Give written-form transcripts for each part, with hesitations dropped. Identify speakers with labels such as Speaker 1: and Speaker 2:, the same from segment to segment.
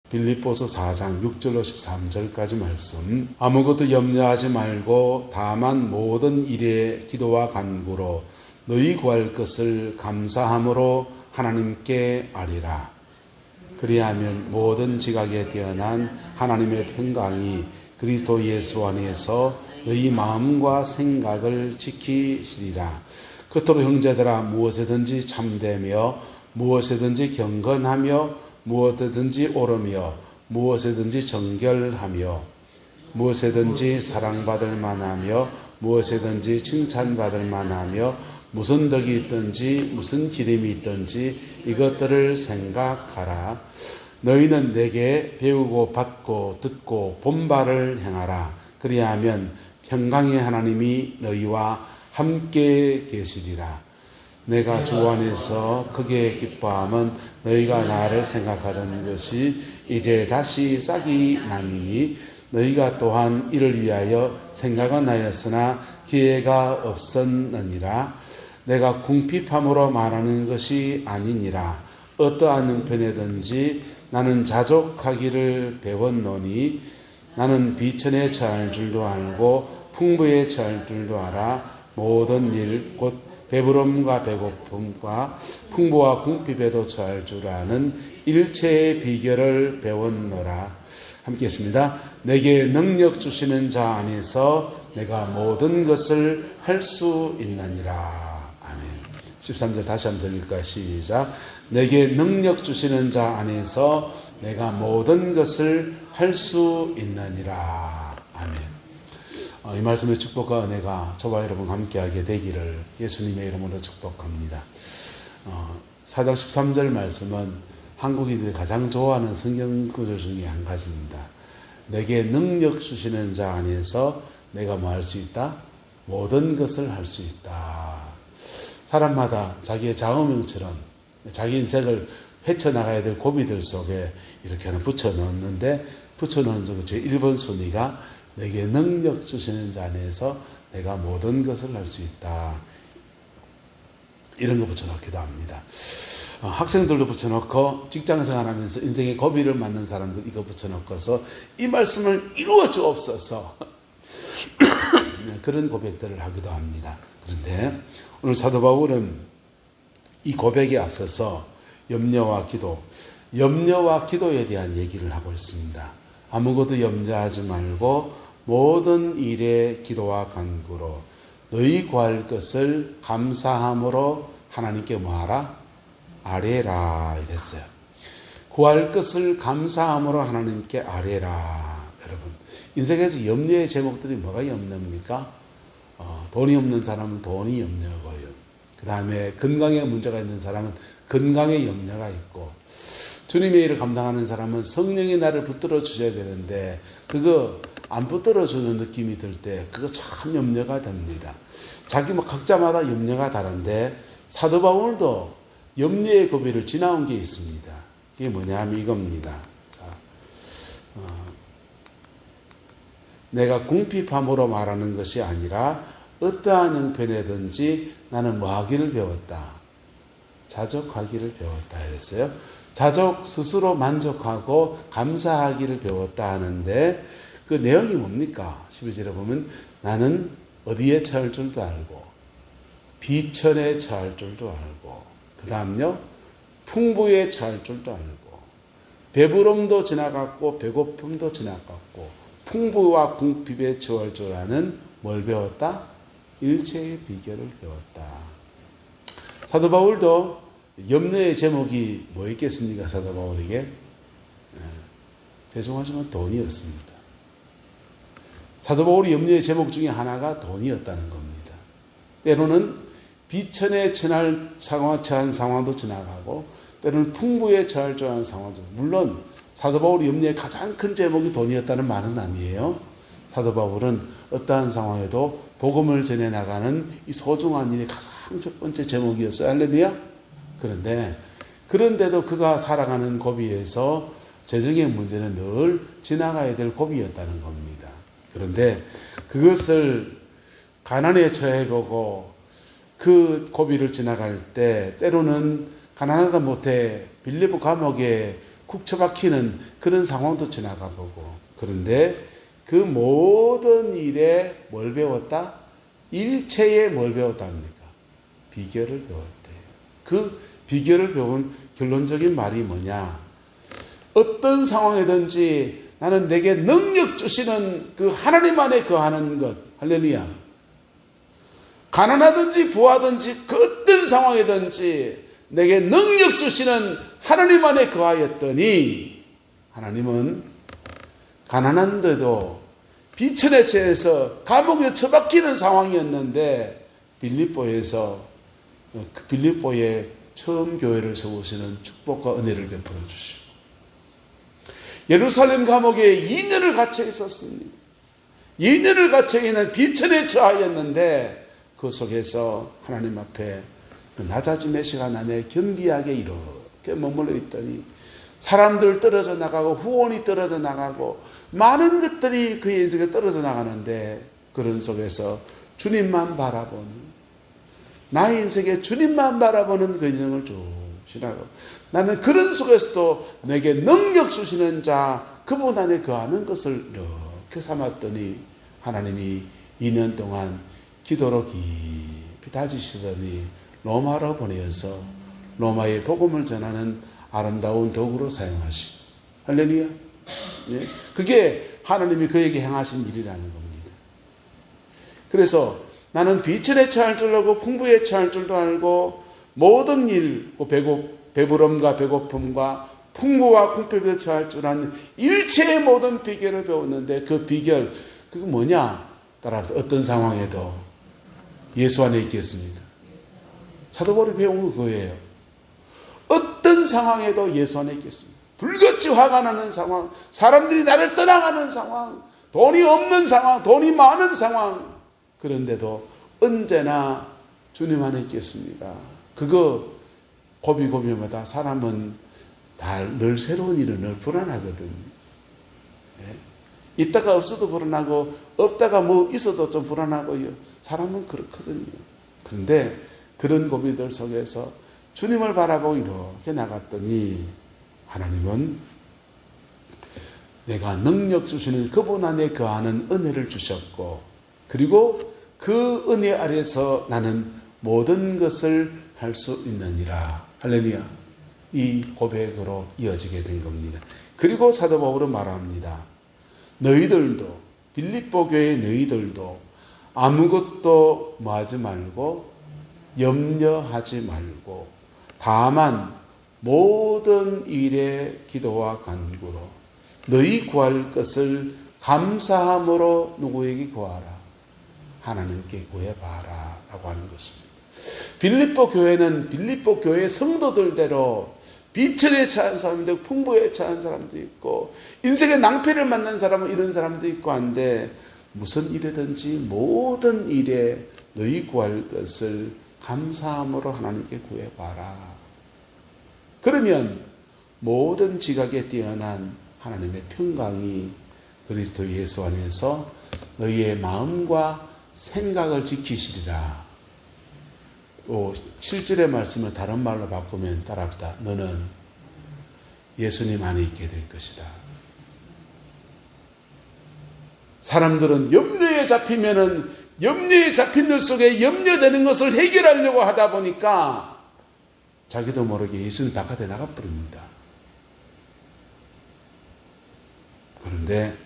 Speaker 1: 빌립보서 4장 6절로 13절까지 말씀. 아무것도 염려하지 말고 다만 모든 일에 기도와 간구로 너희 구할 것을 감사함으로 하나님께 아뢰라. 그리하면 모든 지각에 뛰어난 하나님의 평강이 그리스도 예수 안에서 너희 마음과 생각을 지키시리라. 그토록 형제들아, 무엇에든지 참되며 무엇에든지 경건하며 무엇에든지 옳으며 무엇에든지 정결하며 무엇에든지 사랑받을 만하며 무엇에든지 칭찬받을 만하며 무슨 덕이 있든지 무슨 기름이 있든지 이것들을 생각하라. 너희는 내게 배우고 받고 듣고 본 바를 행하라. 그리하면 평강의 하나님이 너희와 함께 계시리라. 내가 주 안에서 크게 기뻐함은 너희가 나를 생각하던 것이 이제 다시 싹이 나미니 너희가 또한 이를 위하여 생각은 하였으나 기회가 없었느니라. 내가 궁핍함으로 말하는 것이 아니니라. 어떠한 형편에든지 나는 자족하기를 배웠노니 나는 비천에 처할 줄도 알고 풍부에 처할 줄도 알아. 모든 일 곧 배부름과 배고픔과 풍부와 궁핍에도 처할 줄 아는 일체의 비결을 배웠노라. 함께 했습니다. 내게 능력 주시는 자 안에서 내가 모든 것을 할 수 있느니라. 아멘. 13절 다시 한번 들릴까요? 시작. 내게 능력 주시는 자 안에서 내가 모든 것을 할 수 있느니라. 아멘. 이 말씀의 축복과 은혜가 저와 여러분 함께하게 되기를 예수님의 이름으로 축복합니다. 4장 13절 말씀은 한국인들이 가장 좋아하는 성경 구절 중에 한 가지입니다. 내게 능력 주시는 자 안에서 내가 뭐 할 수 있다? 모든 것을 할 수 있다. 사람마다 자기의 좌우명처럼 자기 인생을 헤쳐나가야 될 고비들 속에 이렇게 하나 붙여넣었는데 붙여넣은 중 제 1번 순위가 내게 능력 주시는 자 안에서 내가 모든 것을 할 수 있다. 이런 거 붙여넣기도 합니다. 학생들도 붙여넣고 직장생활하면서 인생의 고비를 맞는 사람들 이거 붙여넣고서 이 말씀을 이루어 주옵소서 그런 고백들을 하기도 합니다. 그런데 오늘 사도 바울은 이 고백에 앞서서 염려와 기도에 대한 얘기를 하고 있습니다. 아무것도 염려하지 말고 모든 일에 기도와 간구로 너희 구할 것을 감사함으로 하나님께 뭐하라? 아뢰라 이랬어요. 구할 것을 감사함으로 하나님께 아뢰라. 여러분, 인생에서 염려의 제목들이 뭐가 염려입니까? 돈이 없는 사람은 돈이 염려고요. 그 다음에 건강에 문제가 있는 사람은 건강에 염려가 있고, 주님의 일을 감당하는 사람은 성령이 나를 붙들어 주셔야 되는데 그거 안 붙들어 주는 느낌이 들 때 그거 참 염려가 됩니다. 자기 각자마다 염려가 다른데 사도 바울도 염려의 고비를 지나온 게 있습니다. 그게 뭐냐면 이겁니다. 내가 궁핍함으로 말하는 것이 아니라 어떠한 형편에든지 나는 뭐 하기를 배웠다. 자족하기를 배웠다 이랬어요. 자족, 스스로 만족하고 감사하기를 배웠다 하는데 그 내용이 뭡니까? 12절에 보면 나는 어디에 처할 줄도 알고 비천에 처할 줄도 알고 그 다음요 풍부에 처할 줄도 알고 배부름도 지나갔고 배고픔도 지나갔고 풍부와 궁핍에 처할 줄 아는 뭘 배웠다? 일체의 비결을 배웠다. 사도 바울도 염려의 제목이 뭐 있겠습니까? 사도 바울에게 죄송하지만 돈이었습니다. 사도 바울의 염려의 제목 중에 하나가 돈이었다는 겁니다. 때로는 비천에 처한 상황도 지나가고 때로는 풍부에 처할 줄 아는 상황도, 물론 사도 바울의 염려의 가장 큰 제목이 돈이었다는 말은 아니에요. 사도 바울은 어떠한 상황에도 복음을 전해나가는 이 소중한 일이 가장 첫 번째 제목이었어요. 할렐루야. 그런데도 그가 살아가는 고비에서 재정의 문제는 늘 지나가야 될 고비였다는 겁니다. 그런데 그것을 가난에 처해보고 그 고비를 지나갈 때 때로는 가난하다 못해 빌립보 감옥에 쿡 처박히는 그런 상황도 지나가 보고, 그런데 그 모든 일에 뭘 배웠다? 일체에 뭘 배웠답니까? 비결을 배웠대요. 그 비결을 배운 결론적인 말이 뭐냐? 어떤 상황이든지 나는 내게 능력 주시는 그 하나님 안에 거하는 것. 할렐루야. 가난하든지 부하든지 그 어떤 상황이든지 내게 능력 주시는 하나님 안에 거하였더니, 하나님은 가난한데도 비천에 처해서 감옥에 처박히는 상황이었는데 빌립보에 처음 교회를 세우시는 축복과 은혜를 베풀어 주시고, 예루살렘 감옥에 2년을 갇혀 있었습니다. 2년을 갇혀 있는 비천에 처하였는데 그 속에서 하나님 앞에 낮아짐의 시간 안에 겸비하게 이렇게 머물러 있더니 사람들 떨어져 나가고 후원이 떨어져 나가고 많은 것들이 그의 인생에 떨어져 나가는데, 그런 속에서 주님만 바라보는, 나의 인생에 주님만 바라보는 그 인생을 쭉 지나고, 나는 그런 속에서도 내게 능력 주시는 자 그분 안에 거하는 것을 이렇게 삼았더니 하나님이 2년 동안 기도로 깊이 다지시더니 로마로 보내어서 로마의 복음을 전하는 아름다운 도구로 사용하시고, 할렐루야. 예? 그게 하나님이 그에게 행하신 일이라는 겁니다. 그래서 나는 비천에 처할 줄 알고 풍부에 처할 줄도 알고 모든 일, 배부름과 배고픔과 풍부와 궁핍에 처할 줄 아는 일체의 모든 비결을 배웠는데, 그 비결, 그게 뭐냐? 따라서 어떤 상황에도 예수 안에 있겠습니다. 사도 바울이 배운 거 그거예요. 어떤 상황에도 예수 안에 있겠습니다. 불같이 화가 나는 상황, 사람들이 나를 떠나가는 상황, 돈이 없는 상황, 돈이 많은 상황, 그런데도 언제나 주님 안에 있겠습니다. 그거 고비고비마다 사람은 다 늘 새로운 일은 늘 불안하거든요. 예? 있다가 없어도 불안하고 없다가 뭐 있어도 좀 불안하고요. 사람은 그렇거든요. 그런데 그런 고비들 속에서 주님을 바라보고 이렇게 나갔더니 하나님은 내가 능력 주시는 그분 안에 거하는 은혜를 주셨고, 그리고 그 은혜 아래서 나는 모든 것을 할 수 있느니라. 할렐루야. 이 고백으로 이어지게 된 겁니다. 그리고 사도 바울은 말합니다. 너희들도, 빌립보 교회 너희들도 아무것도 뭐하지 말고 염려하지 말고 다만 모든 일에 기도와 간구로 너희 구할 것을 감사함으로 누구에게 구하라? 하나님께 구해봐라 라고 하는 것입니다. 빌립보 교회는 빌립보 교회 성도들대로 비천에 처한 사람도 있고 풍부에 처한 사람도 있고 인생의 낭패를 만난 사람은 이런 사람도 있고 한데, 무슨 일이든지 모든 일에 너희 구할 것을 감사함으로 하나님께 구해봐라. 그러면 모든 지각에 뛰어난 하나님의 평강이 그리스도 예수 안에서 너희의 마음과 생각을 지키시리라. 7절의 말씀을 다른 말로 바꾸면 따라합시다. 너는 예수님 안에 있게 될 것이다. 사람들은 염려에 잡히면은 염려에 잡힌 들 속에 염려되는 것을 해결하려고 하다 보니까 자기도 모르게 예수님 바깥에 나가버립니다. 그런데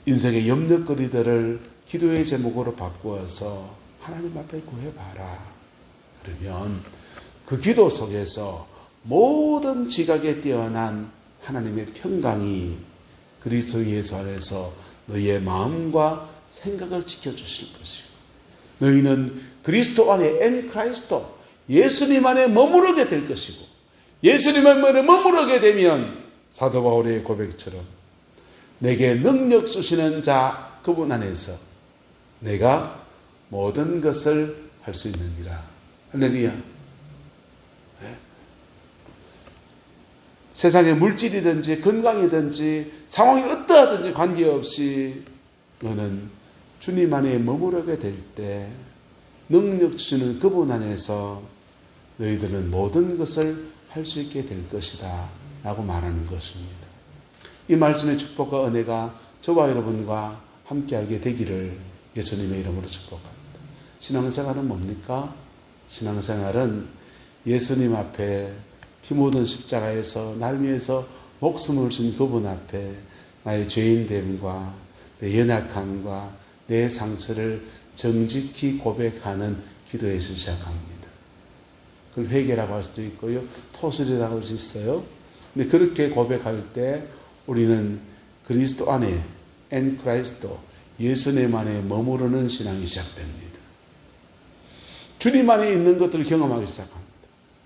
Speaker 1: 인생의 염려거리들을 기도의 제목으로 바꾸어서 하나님 앞에 구해봐라. 그러면 그 기도 속에서 모든 지각에 뛰어난 하나님의 평강이 그리스도 예수 안에서 너희의 마음과 생각을 지켜주실 것이고, 너희는 그리스도 안에 엔크라이스토 예수님 안에 머무르게 될 것이고, 예수님 안에 머무르게 되면 사도 바울의 고백처럼 내게 능력 주시는 자 그분 안에서 내가 모든 것을 할 수 있느니라. 할렐루야. 네. 세상의 물질이든지 건강이든지 상황이 어떠하든지 관계없이 너는 주님 안에 머무르게 될 때 능력 주시는 그분 안에서 너희들은 모든 것을 할 수 있게 될 것이다 라고 말하는 것입니다. 이 말씀의 축복과 은혜가 저와 여러분과 함께하게 되기를 예수님의 이름으로 축복합니다. 신앙생활은 뭡니까? 신앙생활은 예수님 앞에 피 묻은 십자가에서 날 위해서 목숨을 준 그분 앞에 나의 죄인됨과 내 연약함과 내 상처를 정직히 고백하는 기도에서 시작합니다. 그걸 회개라고 할 수도 있고요, 토술이라고 할 수 있어요. 근데 그렇게 고백할 때 우리는 그리스도 안에 엔 크라이스도 예수님 안에 머무르는 신앙이 시작됩니다. 주님 안에 있는 것들을 경험하기 시작합니다.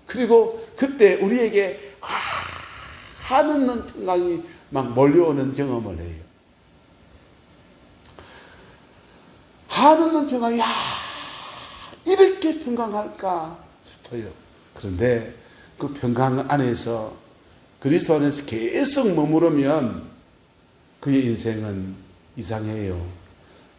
Speaker 1: 그리고 그때 우리에게 한없는 평강이 막 몰려오는 경험을 해요. 한없는 평강이 이렇게 평강할까 싶어요. 그런데 그 평강 안에서 그리스도 안에서 계속 머무르면 그의 인생은 이상해요.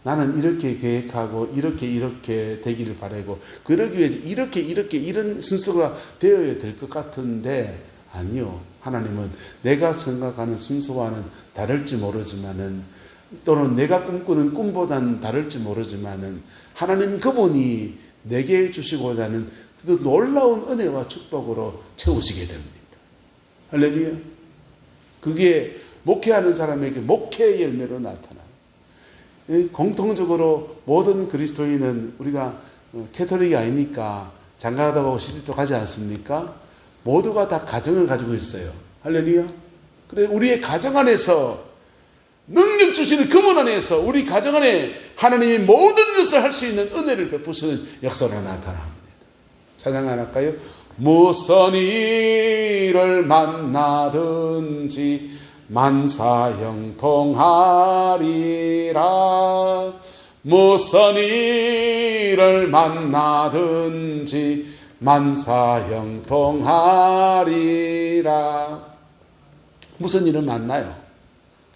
Speaker 1: 나는 이렇게 계획하고 이렇게 되기를 바라고 그러기 위해서 이렇게 이런 순서가 되어야 될 것 같은데 아니요. 하나님은 내가 생각하는 순서와는 다를지 모르지만은 또는 내가 꿈꾸는 꿈보다는 다를지 모르지만은 하나님 그분이 내게 주시고자 하는 그 놀라운 은혜와 축복으로 채우시게 됩니다. 할렐루야. 그게 목회하는 사람에게 목회의 열매로 나타나요. 공통적으로 모든 그리스도인은 우리가 캐톨릭이 아니니까 장가가다고 시집도 가지 않습니까? 모두가 다 가정을 가지고 있어요. 할렐루야. 그래 우리의 가정 안에서 능력 주시는 그분 안에서 우리 가정 안에 하나님이 모든 것을 할 수 있는 은혜를 베푸시는 역사가 나타납니다. 찬양 안 할까요? 무슨 일을 만나든지 만사형통하리라. 무슨 일을 만나든지 만사형통하리라. 무슨 일을 만나요?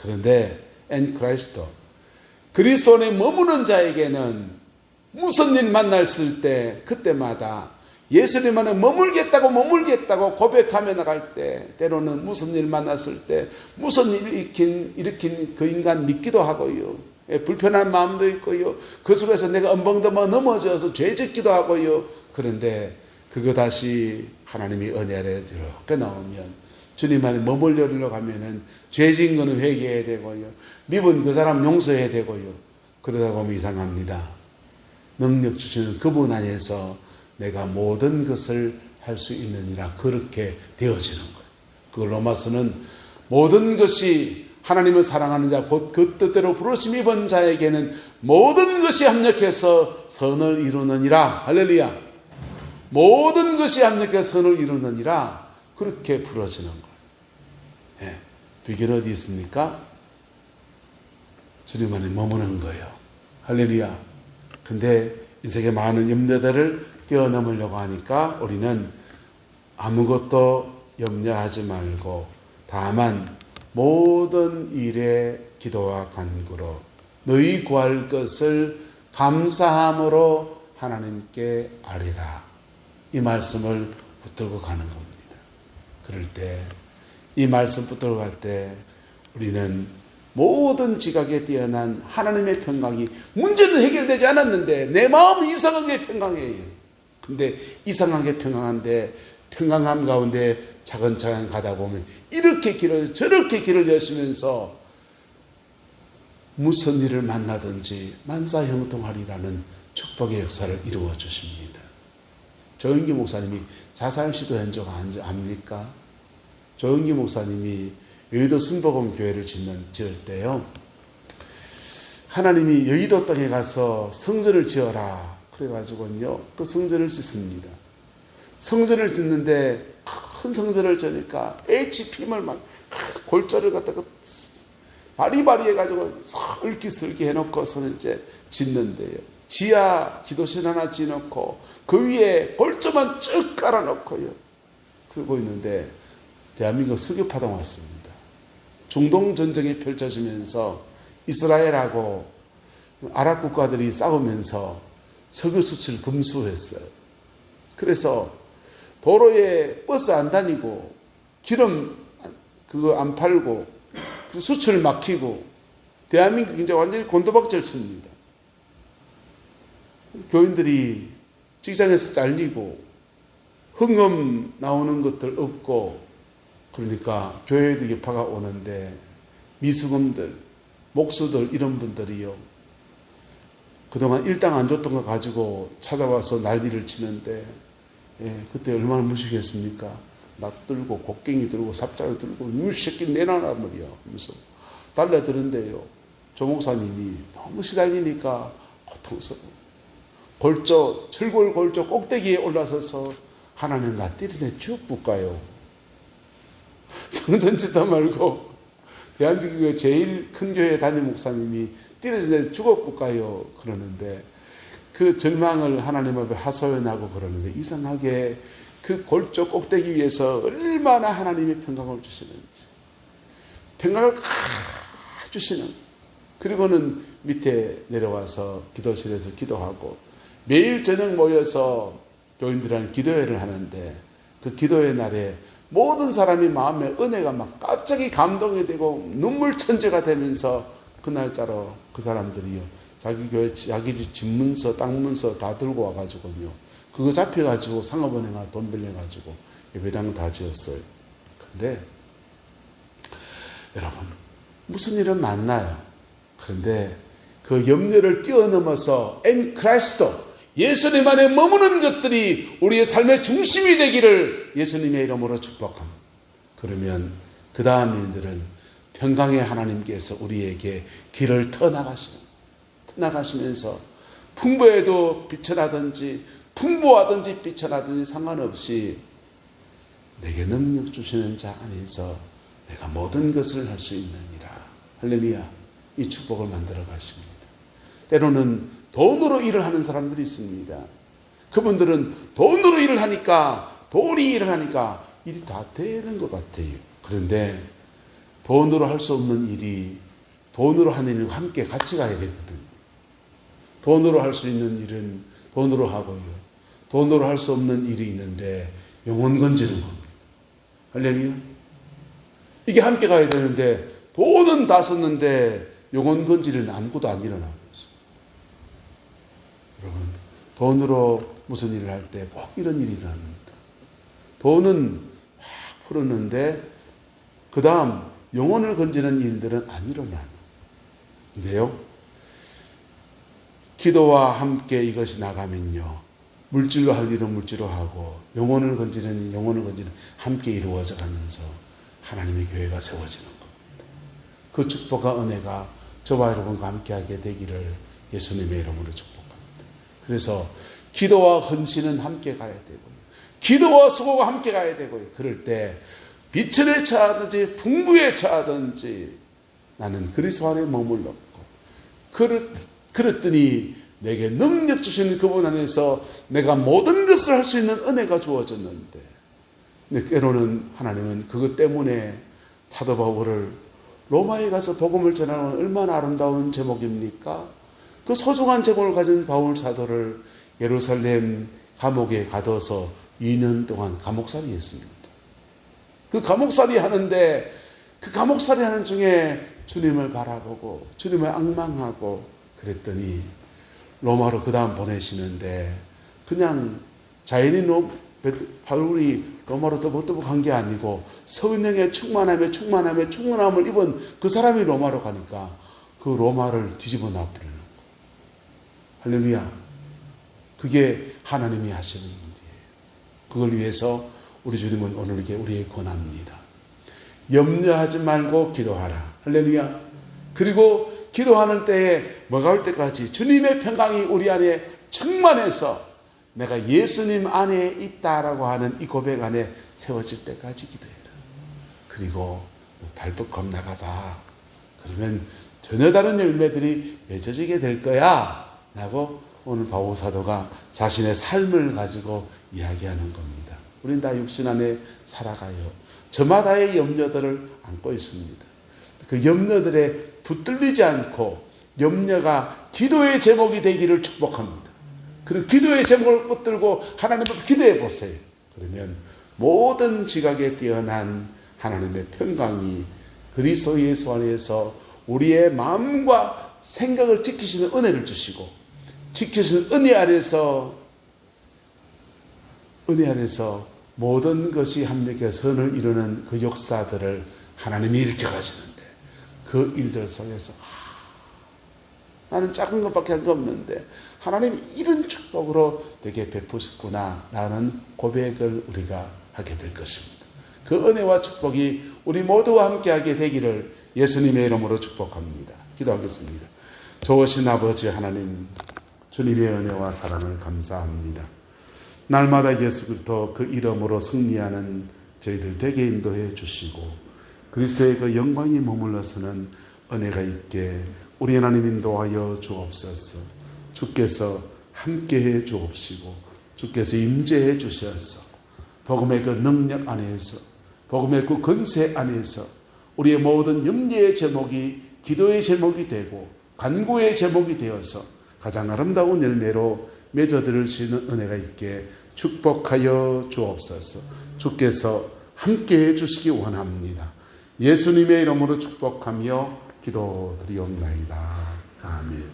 Speaker 1: 그런데 엔 크라이스도 그리스도 안에 머무는 자에게는 무슨 일 만났을 때 그때마다 예수님 안에 머물겠다고 고백하며 나갈 때 때로는 무슨 일 만났을 때 무슨 일 일으킨 그 인간 믿기도 하고요. 불편한 마음도 있고요. 그 속에서 내가 엉벙덩벙 넘어져서 죄 짓기도 하고요. 그런데 그거 다시 하나님이 은혜 아래 이렇게 나오면 주님 안에 머물려고 하면은 죄 지은 거는 회개해야 되고요. 믿은 그 사람 용서해야 되고요. 그러다 보면 이상합니다. 능력 주시는 그분 안에서 내가 모든 것을 할 수 있느니라 그렇게 되어지는 거예요. 그 로마서는 모든 것이 하나님을 사랑하는 자 곧 그 뜻대로 부르심 입은 자에게는 모든 것이 합력해서 선을 이루느니라. 할렐루야. 모든 것이 합력해서 선을 이루느니라 그렇게 부러지는 거예요. 예. 비결은 어디 있습니까? 주님 안에 머무는 거예요. 할렐루야. 근데 인생의 많은 염려들을 뛰어넘으려고 하니까 우리는 아무것도 염려하지 말고 다만 모든 일에 기도와 간구로 너희 구할 것을 감사함으로 하나님께 아뢰라. 이 말씀을 붙들고 가는 겁니다. 그럴 때 이 말씀 붙들고 갈 때 우리는 모든 지각에 뛰어난 하나님의 평강이 문제는 해결되지 않았는데 내 마음은 이상하게 평강해요. 근데 이상하게 평강한데 평강함 가운데 차근차근 가다 보면 이렇게 길을 저렇게 길을 여시면서 무슨 일을 만나든지 만사형통하리라는 축복의 역사를 이루어 주십니다. 조영기 목사님이 자살 시도한 적 압니까? 조영기 목사님이 여의도 순복음 교회를 지을 때요. 하나님이 여의도 땅에 가서 성전을 지어라. 그래가지고요. 그 성전을 짓습니다. 성전을 짓는데 큰 성전을 지으니까 HPM을 막 골조를 갖다가 바리바리 해가지고 설기설기 해놓고서는 이제 짓는데요. 지하 기도실 하나 지어놓고 그 위에 골조만 쭉 깔아놓고요. 그러고 있는데 대한민국 석유파동 왔습니다. 중동 전쟁이 펼쳐지면서 이스라엘하고 아랍 국가들이 싸우면서 석유 수출 금수했어요. 그래서 도로에 버스 안 다니고 기름 그거 안 팔고 그 수출 막히고 대한민국 이제 완전히 곤도박질 칩니다. 교인들이 직장에서 잘리고 흥금 나오는 것들 없고 그러니까 교회에도 여파가 오는데 미수금들, 목수들 이런 분들이요. 그동안 일당 안 줬던 거 가지고 찾아와서 난리를 치는데 그때 얼마나 무시겠습니까? 낯 들고 곡괭이 들고 삽자루 들고 이 새끼 내놔라 말이야 하면서 달려드는데요. 조 목사님이 너무 시달리니까 고통스러워. 철골 골조 꼭대기에 올라서서 하나님 나 때리네 쭉 붙가요. 성전지도 말고 대한민국의 제일 큰 교회 담임 목사님이 때려서 죽어 붙가요 그러는데 그 절망을 하나님 앞에 하소연하고 그러는데 이상하게 그 골조 꼭대기 위에서 얼마나 하나님의 평강을 주시는지 평강을 주시는 그리고는 밑에 내려와서 기도실에서 기도하고 매일 저녁 모여서 교인들이랑 기도회를 하는데 그 기도회 날에 모든 사람이 마음에 은혜가 막 갑자기 감동이 되고 눈물 천재가 되면서 그날짜로 그 사람들이요 자기 교회 자기 집 집문서 땅문서 다 들고 와가지고요 그거 잡혀가지고 상업은행에 돈 빌려가지고 예배당 다 지었어요. 그런데 여러분 무슨 일은 많나요? 그런데 그 염려를 뛰어넘어서 엔 크라이스토 예수님 안에 머무는 것들이 우리의 삶의 중심이 되기를 예수님의 이름으로 축복합니다. 그러면 그 다음 일들은 평강의 하나님께서 우리에게 길을 터나가시면서 풍부해도 비천하든지 풍부하든지 비천하든지 상관없이 내게 능력 주시는 자 안에서 내가 모든 것을 할 수 있느니라. 할렐루야. 이 축복을 만들어 가십니다. 때로는 돈으로 일을 하는 사람들이 있습니다. 그분들은 돈으로 일을 하니까 돈이 일을 하니까 일이 다 되는 것 같아요. 그런데 돈으로 할 수 없는 일이 돈으로 하는 일과 함께 같이 가야 되거든요. 돈으로 할 수 있는 일은 돈으로 하고요. 돈으로 할 수 없는 일이 있는데 영혼 건지는 겁니다. 할렐루야. 이게 함께 가야 되는데 돈은 다 썼는데 영혼 건지는 아무것도 안 일어나고 있어요. 여러분 돈으로 무슨 일을 할 때 꼭 이런 일이 일어납니다. 돈은 확 풀었는데 그 다음 영혼을 건지는 일들은 안 일어나요. 근데요 기도와 함께 이것이 나가면요 물질로 할 일은 물질로 하고 영혼을 건지는 함께 이루어져 가면서 하나님의 교회가 세워지는 겁니다. 그 축복과 은혜가 저와 여러분과 함께하게 되기를 예수님의 이름으로 축복합니다. 그래서 기도와 헌신은 함께 가야 되고요. 기도와 수고가 함께 가야 되고요. 그럴 때 비천에 처하든지 풍부에 처하든지 나는 그리스도 안에 머물렀고 그랬더니 내게 능력 주시는 그분 안에서 내가 모든 것을 할 수 있는 은혜가 주어졌는데 근데 때로는 하나님은 그것 때문에 사도 바울을 로마에 가서 복음을 전하는 얼마나 아름다운 제목입니까? 그 소중한 제목을 가진 바울 사도를 예루살렘 감옥에 가둬서 2년 동안 감옥살이 했습니다. 그 감옥살이 하는데 그 감옥살이 하는 중에 주님을 바라보고 주님을 앙망하고 그랬더니 로마로 그 다음 보내시는데 그냥 자연히 바울이 로마로 떠벅떠벅한 게 아니고 성령의 충만함을 입은 그 사람이 로마로 가니까 그 로마를 뒤집어 놔버리는 거예요. 할렐루야. 그게 하나님이 하시는 일이에요. 그걸 위해서 우리 주님은 오늘께 우리에게 권합니다. 염려하지 말고 기도하라. 할렐루야. 그리고 기도하는 때에 뭐가 올 때까지 주님의 평강이 우리 안에 충만해서 내가 예수님 안에 있다라고 하는 이 고백 안에 세워질 때까지 기도해라. 그리고 발벗고 나가봐. 그러면 전혀 다른 열매들이 맺어지게 될 거야 라고 오늘 바울 사도가 자신의 삶을 가지고 이야기하는 겁니다. 우린 다 육신 안에 살아가요. 저마다의 염려들을 안고 있습니다. 그 염려들에 붙들리지 않고 염려가 기도의 제목이 되기를 축복합니다. 그리고 기도의 제목을 붙들고 하나님 앞에 기도해 보세요. 그러면 모든 지각에 뛰어난 하나님의 평강이 그리스도 예수 안에서 우리의 마음과 생각을 지키시는 은혜를 주시고, 지키시는 은혜 안에서 모든 것이 합력해 선을 이루는 그 역사들을 하나님이 일으켜 가시는데, 그 일들 속에서 나는 작은 것밖에 한 거 없는데 하나님이 이런 축복으로 되게 베푸셨구나 라는 고백을 우리가 하게 될 것입니다. 그 은혜와 축복이 우리 모두와 함께하게 되기를 예수님의 이름으로 축복합니다. 기도하겠습니다. 좋으신 아버지 하나님, 주님의 은혜와 사랑을 감사합니다. 날마다 예수 그리스도 그 이름으로 승리하는 저희들 되게 인도해 주시고, 그리스도의 그 영광이 머물러서는 은혜가 있게 우리 하나님 인도하여 주옵소서. 주께서 함께해 주옵시고, 주께서 임재해 주셔서 복음의 그 능력 안에서, 복음의 그 권세 안에서 우리의 모든 염려의 제목이 기도의 제목이 되고 간구의 제목이 되어서 가장 아름다운 열매로 맺어들을 수 있는 은혜가 있게 축복하여 주옵소서. 주께서 함께해 주시기 원합니다. 예수님의 이름으로 축복하며 기도드리옵나이다. 아멘.